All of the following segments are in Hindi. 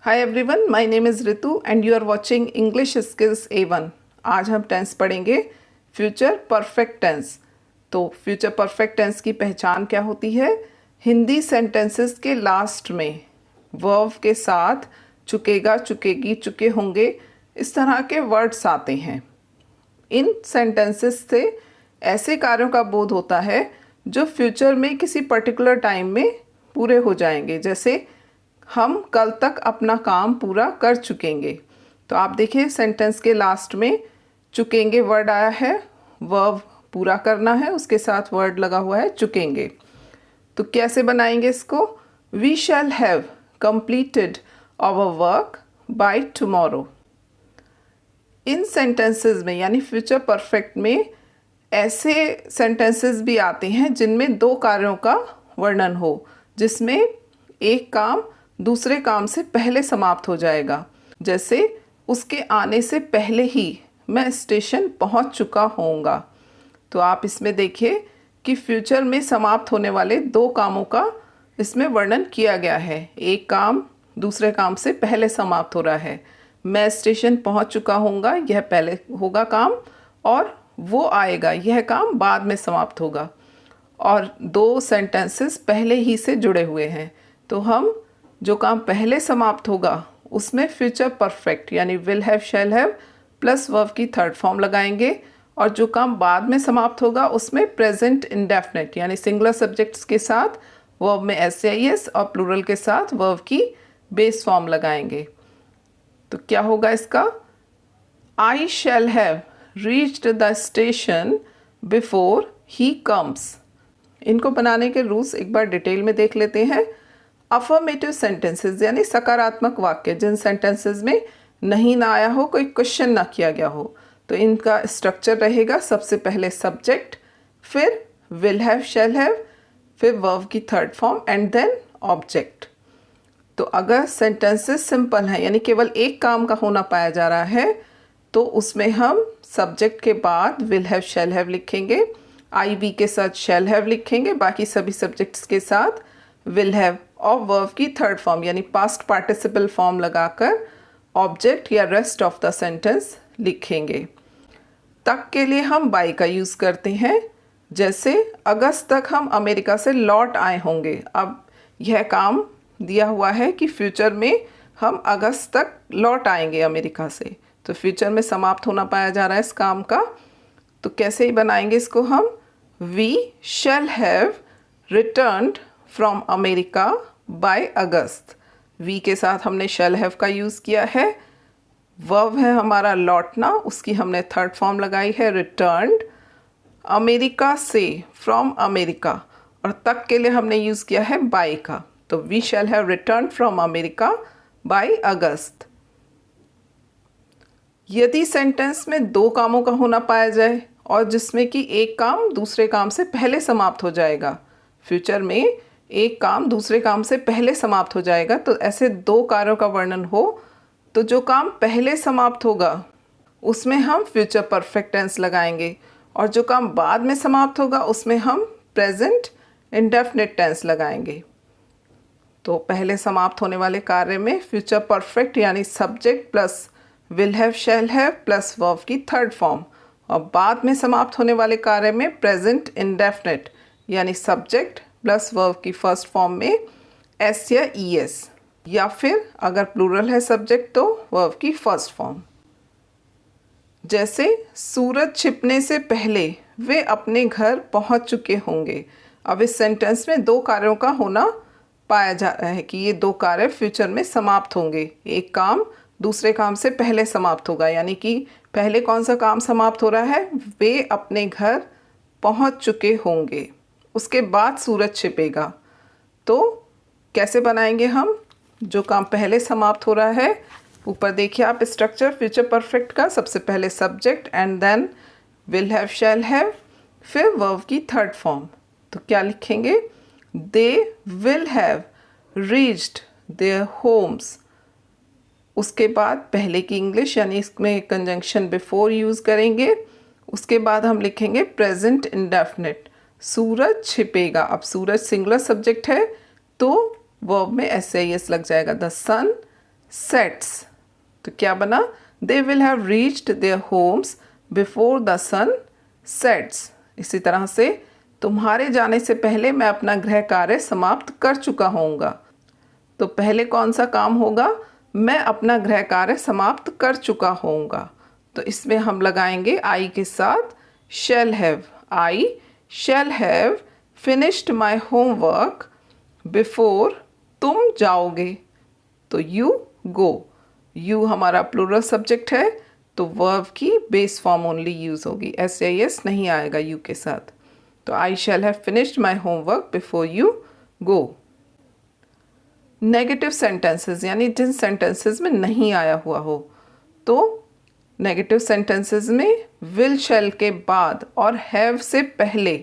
Hi everyone, my name is Ritu and you are watching English skills A1। आज हम टेंस पढ़ेंगे फ्यूचर परफेक्ट टेंस। तो फ्यूचर परफेक्ट टेंस की पहचान क्या होती है? हिंदी सेंटेंसेस के लास्ट में वर्ब के साथ चुकेगा, चुकेगी, चुके होंगे, इस तरह के वर्ड्स आते हैं। इन सेंटेंसेस से ऐसे कार्यों का बोध होता है जो फ्यूचर में किसी पर्टिकुलर टाइम में पूरे हो जाएंगे। जैसे हम कल तक अपना काम पूरा कर चुकेंगे। तो आप देखिए सेंटेंस के लास्ट में चुकेंगे वर्ड आया है, वर्ब पूरा करना है, उसके साथ वर्ड लगा हुआ है चुकेंगे। तो कैसे बनाएंगे इसको? We shall have completed our work by tomorrow. इन सेंटेंसेस में यानी फ्यूचर परफेक्ट में ऐसे सेंटेंसेस भी आते हैं जिनमें दो कार्यों का वर्णन हो, जिसमें एक काम दूसरे काम से पहले समाप्त हो जाएगा। जैसे उसके आने से पहले ही मैं स्टेशन पहुंच चुका होऊंगा। तो आप इसमें देखिए कि फ्यूचर में समाप्त होने वाले दो कामों का इसमें वर्णन किया गया है। एक काम दूसरे काम से पहले समाप्त हो रहा है। मैं स्टेशन पहुंच चुका होऊंगा, यह पहले होगा काम, और वो आएगा, यह काम बाद में समाप्त होगा। और दो सेंटेंसेस पहले ही से जुड़े हुए हैं। तो हम जो काम पहले समाप्त होगा उसमें फ्यूचर परफेक्ट यानी will have, shall have plus verb की थर्ड फॉर्म लगाएंगे, और जो काम बाद में समाप्त होगा उसमें प्रेजेंट इंडेफिनिट यानी सिंगुलर सब्जेक्ट्स के साथ वर्ब में SAIS और प्लूरल के साथ वर्ब की बेस फॉर्म लगाएंगे। तो क्या होगा इसका? I shall have reached the station before he comes. इनको बनाने के रूल्स एक बार डिटेल में देख लेते हैं। अफर्मेटिव सेंटेंसेस यानी सकारात्मक वाक्य, जिन सेंटेंसेस में नहीं ना आया हो, कोई क्वेश्चन ना किया गया हो, तो इनका स्ट्रक्चर रहेगा सबसे पहले सब्जेक्ट, फिर विल हैव, शैल हैव, फिर वर्ब की third form and then object. तो अगर सेंटेंसेस सिंपल हैं यानी केवल एक काम का होना पाया जा रहा है, तो उसमें हम सब्जेक्ट के बाद विल हैव, शैल हैव लिखेंगे, IB के साथ शैल हैव लिखेंगे, बाकी सभी सब्जेक्ट्स के साथ विल हैव, और वर्ब की थर्ड फॉर्म यानी पास्ट पार्टिसिपल फॉर्म लगाकर ऑब्जेक्ट या रेस्ट ऑफ द सेंटेंस लिखेंगे। तक के लिए हम बाय का यूज़ करते हैं। जैसे अगस्त तक हम अमेरिका से लौट आए होंगे। अब यह काम दिया हुआ है कि फ्यूचर में हम अगस्त तक लौट आएंगे अमेरिका से, तो फ्यूचर में समाप्त होना पाया जा रहा है इस काम का। तो कैसे ही बनाएंगे इसको हम? We shall have returned from America by August. We के साथ हमने शैल हैव का यूज़ किया है। वर्ब है हमारा लौटना, उसकी हमने थर्ड फॉर्म लगाई है रिटर्न्ड। अमेरिका से, फ्रॉम अमेरिका, और तक के लिए हमने यूज़ किया है बाय का। तो we shall have return from America by August. यदि सेंटेंस में दो कामों का होना पाया जाए और जिसमें कि एक काम दूसरे काम से पहले समाप्त हो जाएगा, फ्यूचर में एक काम दूसरे काम से पहले समाप्त हो जाएगा, तो ऐसे दो कार्यों का वर्णन हो, तो जो काम पहले समाप्त होगा उसमें हम फ्यूचर परफेक्ट टेंस लगाएंगे, और जो काम बाद में समाप्त होगा उसमें हम प्रेजेंट इंडेफिनिट टेंस लगाएंगे। तो पहले समाप्त होने वाले कार्य में फ्यूचर परफेक्ट यानी subject plus will have, shall have plus verb की थर्ड फॉर्म, और बाद में समाप्त होने वाले कार्य में प्रेजेंट इंडेफिनिट यानी सब्जेक्ट प्लस वर्ब की फर्स्ट फॉर्म में S या ES, या फिर अगर प्लूरल है सब्जेक्ट तो वर्ब की फर्स्ट फॉर्म। जैसे सूरज छिपने से पहले वे अपने घर पहुंच चुके होंगे। अब इस सेंटेंस में दो कार्यों का होना पाया जा रहा है कि ये दो कार्य फ्यूचर में समाप्त होंगे। एक काम दूसरे काम से पहले समाप्त होगा, यानी कि पहले कौन सा काम समाप्त हो रहा है? वे अपने घर पहुंच चुके होंगे, उसके बाद सूरज छिपेगा। तो कैसे बनाएंगे हम? जो काम पहले समाप्त हो रहा है, ऊपर देखिए आप स्ट्रक्चर फ्यूचर परफेक्ट का, सबसे पहले subject and then will have, shall have, फिर वर्ब की थर्ड फॉर्म। तो क्या लिखेंगे? They will have reached their homes. उसके बाद पहले की इंग्लिश यानी इसमें कंजंक्शन बिफोर यूज़ करेंगे। उसके बाद हम लिखेंगे प्रेजेंट इंडेफिनिट, सूरज छिपेगा। अब सूरज सिंगुलर सब्जेक्ट है तो वर्ब में SAIS लग जाएगा। The sun sets. तो क्या बना? They will have reached their homes before the sun sets. इसी तरह से तुम्हारे जाने से पहले मैं अपना गृह कार्य समाप्त कर चुका होऊंगा। तो पहले कौन सा काम होगा? मैं अपना गृह कार्य समाप्त कर चुका होऊंगा। तो इसमें हम लगाएंगे आई के साथ shall have. I shall have finished my homework before तुम जाओगे। तो यू गो। यू हमारा प्लूरल सब्जेक्ट है, तो वर्ब की बेस फॉर्म ओनली यूज होगी, SAS नहीं आएगा यू के साथ। तो I shall have finished my homework before you go. Negative sentences यानी जिन सेंटेंसेस में नहीं आया हुआ हो, तो नेगेटिव सेंटेंसेस में विल शैल के बाद और हैव से पहले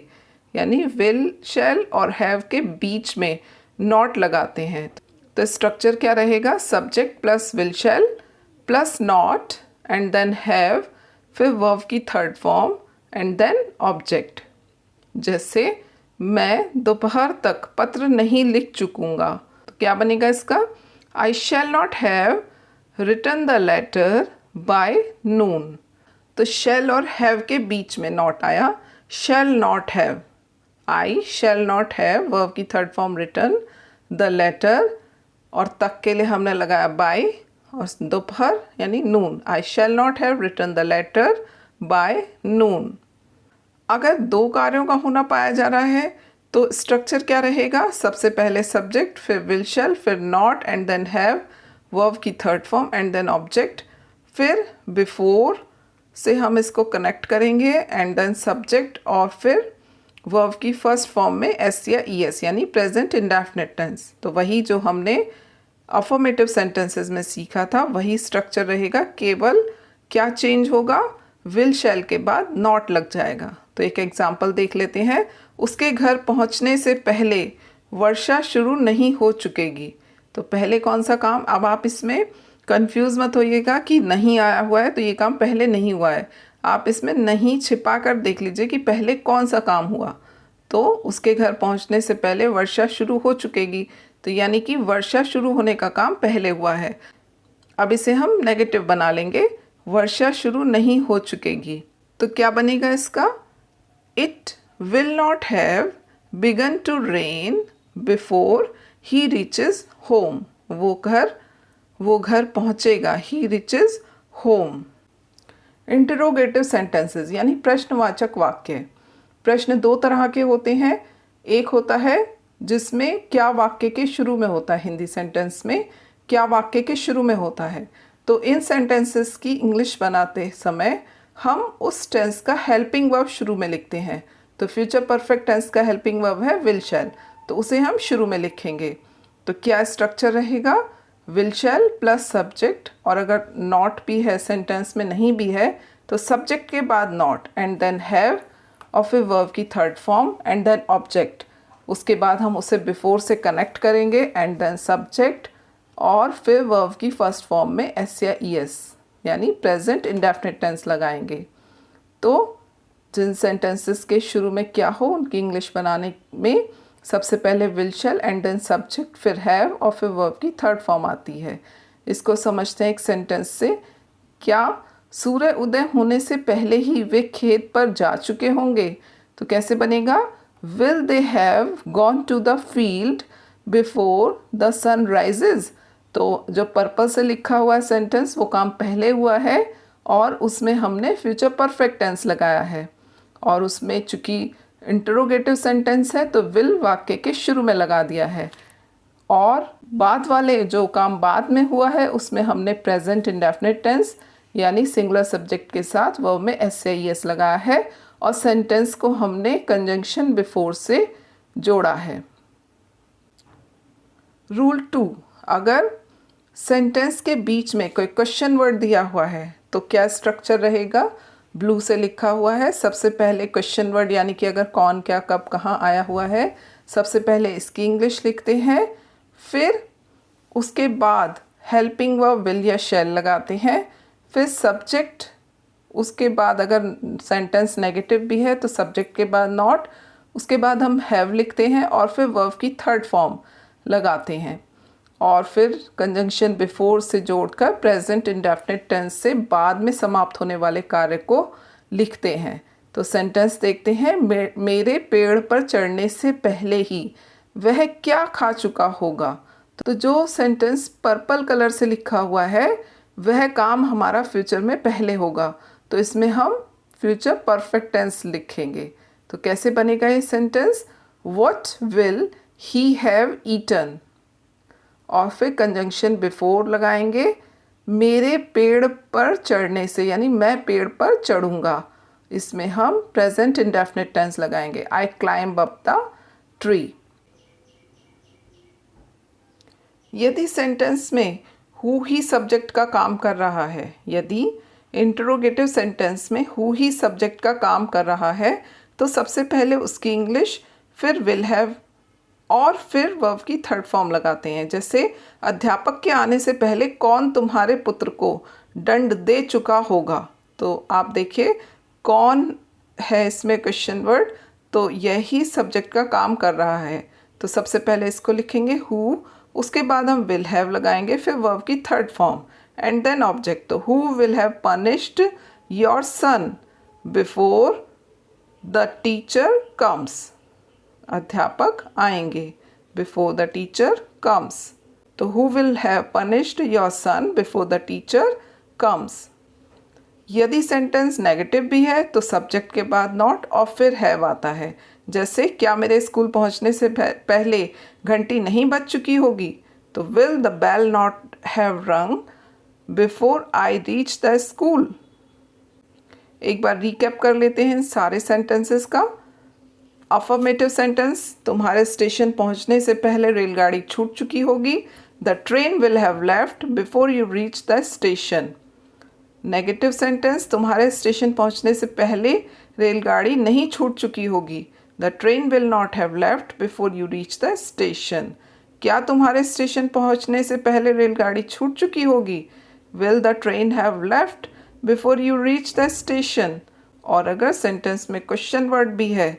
यानी विल शैल और हैव के बीच में नॉट लगाते हैं। तो स्ट्रक्चर क्या रहेगा? Subject plus will shall plus not and then have, फिर वर्ब की third form and then object. जैसे मैं दोपहर तक पत्र नहीं लिख चुकूंगा, तो क्या बनेगा इसका? I shall not have written the letter by noon. तो शैल और हैव के बीच में नॉट आया, shall not have. I shall not have verb की third form written the letter, और तक के लिए हमने लगाया बाय, और दोपहर यानी noon. I shall not have written the letter by noon. अगर दो कार्यों का होना पाया जा रहा है तो स्ट्रक्चर क्या रहेगा? सबसे पहले सब्जेक्ट, फिर विल शैल, फिर not and then have, verb की third form and then object. फिर बिफोर से हम इसको कनेक्ट करेंगे एंड देन सब्जेक्ट, और फिर वर्ब की फर्स्ट फॉर्म में एस या ES यानी प्रेजेंट इंडेफिनिट टेंस। तो वही जो हमने अफर्मेटिव सेंटेंसेस में सीखा था वही स्ट्रक्चर रहेगा, केवल क्या चेंज होगा? विल शैल के बाद नॉट लग जाएगा। तो एक एग्जाम्पल देख लेते हैं। उसके घर पहुंचने से पहले वर्षा शुरू नहीं हो चुकेगी। तो पहले कौन सा काम? अब आप इसमें कंफ्यूज मत होइएगा कि नहीं आया हुआ है तो ये काम पहले नहीं हुआ है। आप इसमें नहीं छिपा कर देख लीजिए कि पहले कौन सा काम हुआ। तो उसके घर पहुंचने से पहले वर्षा शुरू हो चुकेगी, तो यानी कि वर्षा शुरू होने का काम पहले हुआ है। अब इसे हम नेगेटिव बना लेंगे, वर्षा शुरू नहीं हो चुकेगी। तो क्या बनेगा इसका? It will not have begun to rain before he reaches home. वो घर पहुंचेगा, he reaches home. Interrogative sentences यानी प्रश्नवाचक वाक्य। प्रश्न दो तरह के होते हैं। एक होता है जिसमें क्या वाक्य के शुरू में होता है, हिंदी सेंटेंस में क्या वाक्य के शुरू में होता है। तो इन सेंटेंसेस की इंग्लिश बनाते समय हम उस टेंस का हेल्पिंग वर्ब शुरू में लिखते हैं। तो फ्यूचर परफेक्ट टेंस का हेल्पिंग वर्ब है विल शैल, तो उसे हम शुरू में लिखेंगे। तो क्या स्ट्रक्चर रहेगा? विल शैल प्लस सब्जेक्ट, और अगर नॉट भी है सेंटेंस में, नहीं भी है, तो सब्जेक्ट के बाद नॉट एंड देन हैव, और फिर वर्ब की third form and then object. उसके बाद हम उसे बिफोर से कनेक्ट करेंगे एंड देन सब्जेक्ट, और फिर वर्ब की फर्स्ट फॉर्म में एस या ES यानी प्रेजेंट इंडेफिनिट टेंस लगाएंगे। तो जिन सेंटेंसेस के शुरू में क्या हो उनकी इंग्लिश बनाने में सबसे पहले will shall and then subject, फिर हैव, और फिर वर्ब की थर्ड फॉर्म आती है। इसको समझते हैं एक सेंटेंस से। क्या सूर्य उदय होने से पहले ही वे खेत पर जा चुके होंगे? तो कैसे बनेगा? Will they have gone to the field before the sun rises. तो जो पर्पल से लिखा हुआ है सेंटेंस वो काम पहले हुआ है, और उसमें हमने फ्यूचर परफेक्ट टेंस लगाया है, और उसमें चूंकि इंटरोगेटिव सेंटेंस है तो विल वाक्य के शुरू में लगा दिया है, और बाद वाले जो काम बाद में हुआ है उसमें हमने प्रेजेंट इंडेफिनिट टेंस यानी सिंगुलर सब्जेक्ट के साथ वर्ब में एस या ES लगाया है, और सेंटेंस को हमने कंजंक्शन बिफोर से जोड़ा है। रूल 2, अगर सेंटेंस के बीच में कोई क्वेश्चन वर्ड दिया हुआ है तो क्या स्ट्रक्चर रहेगा? ब्लू से लिखा हुआ है। सबसे पहले क्वेश्चन वर्ड यानी कि अगर कौन, क्या, कब, कहाँ आया हुआ है, सबसे पहले इसकी इंग्लिश लिखते हैं, फिर उसके बाद हेल्पिंग वर्ब विल या शैल लगाते हैं, फिर सब्जेक्ट, उसके बाद अगर सेंटेंस नेगेटिव भी है तो सब्जेक्ट के बाद नॉट, उसके बाद हम हैव लिखते हैं, और फिर वर्ब की थर्ड फॉर्म लगाते हैं। और फिर कंजंक्शन बिफोर से जोड़कर प्रेजेंट इंडेफिनिट टेंस से बाद में समाप्त होने वाले कार्य को लिखते हैं। तो सेंटेंस देखते हैं। मेरे पेड़ पर चढ़ने से पहले ही वह क्या खा चुका होगा। तो जो सेंटेंस पर्पल कलर से लिखा हुआ है वह काम हमारा फ्यूचर में पहले होगा, तो इसमें हम फ्यूचर परफेक्ट टेंस लिखेंगे। तो कैसे बनेगा ये sentence? What will he have eaten, और फिर कंजंक्शन बिफोर लगाएंगे मेरे पेड़ पर चढ़ने से, यानी मैं पेड़ पर चढ़ूंगा। इसमें हम प्रेजेंट इंडेफिनिट टेंस लगाएंगे, आई क्लाइंब अप द ट्री। यदि सेंटेंस में हु ही सब्जेक्ट का काम कर रहा है, यदि इंटरोगेटिव सेंटेंस में हु ही सब्जेक्ट का काम कर रहा है, तो सबसे पहले उसकी इंग्लिश, फिर विल हैव और फिर वर्ब की थर्ड फॉर्म लगाते हैं। जैसे अध्यापक के आने से पहले कौन तुम्हारे पुत्र को दंड दे चुका होगा। तो आप देखिए कौन है इसमें क्वेश्चन वर्ड, तो यही सब्जेक्ट का काम कर रहा है। तो सबसे पहले इसको लिखेंगे हु, उसके बाद हम विल हैव लगाएंगे, फिर वर्ब की third form and then object. तो who will have punished your son before the teacher comes, अध्यापक आएंगे, बिफोर द टीचर कम्स। तो who will have punished your son before the teacher comes. यदि सेंटेंस नेगेटिव भी है तो सब्जेक्ट के बाद नॉट और फिर हैव आता है। जैसे क्या मेरे स्कूल पहुंचने से पहले घंटी नहीं बज चुकी होगी। तो will the bell not have rung before I reach the school. एक बार रिकैप कर लेते हैं सारे सेंटेंसेस का। अफर्मेटिव सेंटेंस, तुम्हारे स्टेशन पहुंचने से पहले रेलगाड़ी छूट चुकी होगी। The train will have left before you reach the station. Negative sentence, तुम्हारे स्टेशन पहुंचने से पहले रेलगाड़ी नहीं छूट चुकी होगी। The train will not have left before you reach the station. क्या तुम्हारे स्टेशन पहुंचने से पहले रेलगाड़ी छूट चुकी होगी। Will the train have left before you reach the station. और अगर सेंटेंस में क्वेश्चन वर्ड भी है,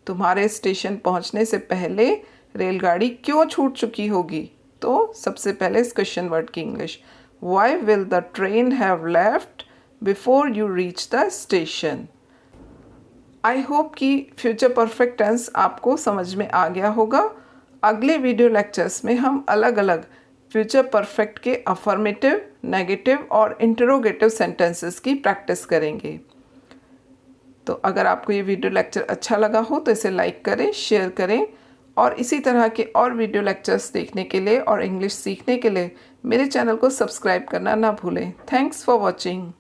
तुम्हारे स्टेशन पहुंचने से पहले रेलगाड़ी क्यों छूट चुकी होगी, तो सबसे पहले इस क्वेश्चन वर्ड की English, why will the train have left before you reach the station. I hope कि फ्यूचर परफेक्ट टेंस आपको समझ में आ गया होगा। अगले वीडियो लेक्चर्स में हम अलग अलग फ्यूचर परफेक्ट के अफर्मेटिव, नेगेटिव और इंटरोगेटिव सेंटेंसेस की प्रैक्टिस करेंगे। तो अगर आपको ये वीडियो लेक्चर अच्छा लगा हो तो इसे लाइक करें, शेयर करें, और इसी तरह के और वीडियो लेक्चर्स देखने के लिए और इंग्लिश सीखने के लिए मेरे चैनल को सब्सक्राइब करना ना भूलें। Thanks for watching.